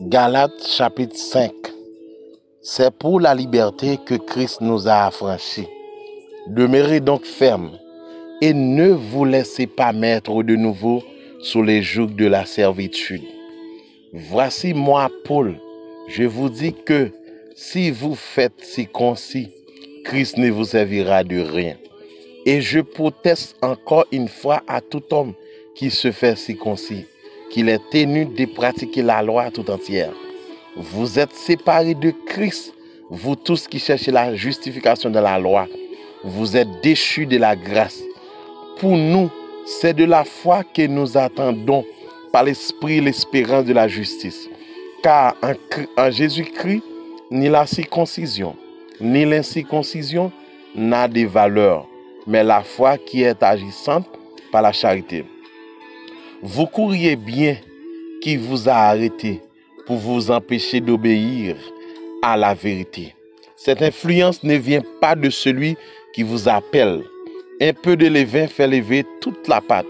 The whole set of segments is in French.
Galates chapitre 5. C'est pour la liberté que Christ nous a affranchis. Demeurez donc fermes et ne vous laissez pas mettre de nouveau sous les jougs de la servitude. Voici moi, Paul, je vous dis que si vous faites circoncis, Christ ne vous servira de rien. Et je proteste encore une fois à tout homme qui se fait circoncis, qu'il est tenu de pratiquer la loi tout entière. Vous êtes séparés de Christ, vous tous qui cherchez la justification de la loi. Vous êtes déchus de la grâce. Pour nous, c'est de la foi que nous attendons par l'Esprit l'espérance de la justice. Car en Jésus-Christ, ni la circoncision, ni l'incirconcision n'a de valeur, mais la foi qui est agissante par la charité. Vous courriez bien qui vous a arrêté pour vous empêcher d'obéir à la vérité. Cette influence ne vient pas de celui qui vous appelle. Un peu de levain fait lever toute la pâte.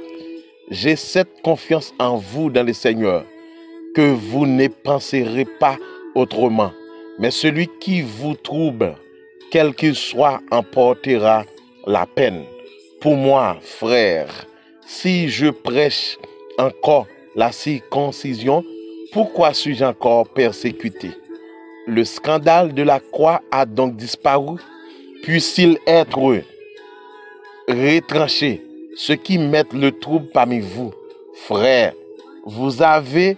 J'ai cette confiance en vous dans le Seigneur, que vous ne penserez pas autrement. Mais celui qui vous trouble, quel qu'il soit, en portera la peine. Pour moi, frère, si je prêche encore la circoncision, pourquoi suis-je encore persécuté? Le scandale de la croix a donc disparu. Puisse-t-il être retranché, ceux qui mettent le trouble parmi vous? Frères, vous avez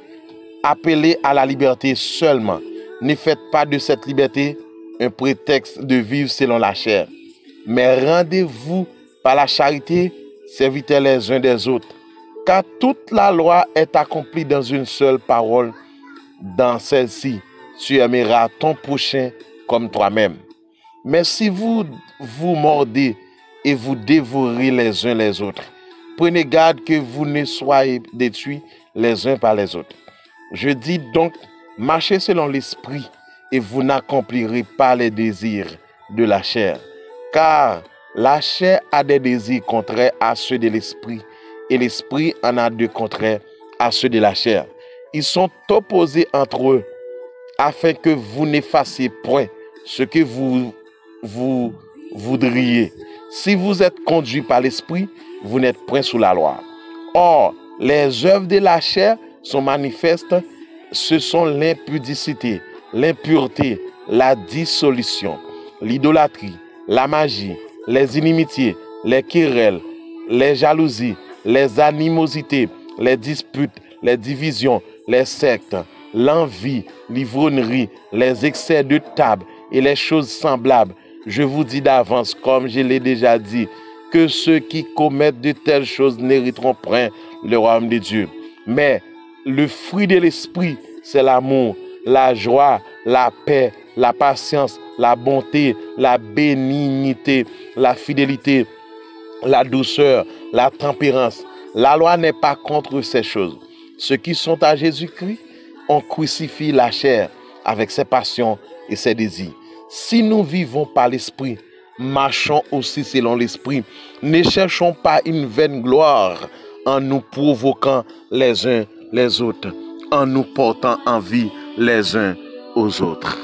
appelé à la liberté seulement. Ne faites pas de cette liberté un prétexte de vivre selon la chair. Mais rendez-vous par la charité, serviteurs les uns des autres. Car toute la loi est accomplie dans une seule parole. Dans celle-ci, tu aimeras ton prochain comme toi-même. Mais si vous vous mordez et vous dévorez les uns les autres, prenez garde que vous ne soyez détruits les uns par les autres. Je dis donc, marchez selon l'esprit et vous n'accomplirez pas les désirs de la chair. Car la chair a des désirs contraires à ceux de l'esprit et l'esprit en a de contraires à ceux de la chair. Ils sont opposés entre eux afin que vous n'effaciez point ce que vous voudriez. Si vous êtes conduit par l'esprit, vous n'êtes point sous la loi. Or, les œuvres de la chair sont manifestes, ce sont l'impudicité, l'impureté, la dissolution, l'idolâtrie, la magie, les inimitiés, les querelles, les jalousies, les animosités, les disputes, les divisions, les sectes, l'envie, l'ivrognerie, les excès de table et les choses semblables. Je vous dis d'avance, comme je l'ai déjà dit, que ceux qui commettent de telles choses n'hériteront point le royaume de Dieu. Mais le fruit de l'esprit, c'est l'amour, la joie, la paix, la patience, la bonté, la bénignité, la fidélité, la douceur, la tempérance. La loi n'est pas contre ces choses. Ceux qui sont à Jésus-Christ ont crucifié la chair avec ses passions et ses désirs. Si nous vivons par l'esprit, marchons aussi selon l'esprit. Ne cherchons pas une vaine gloire en nous provoquant les uns les autres, en nous portant envie les uns aux autres.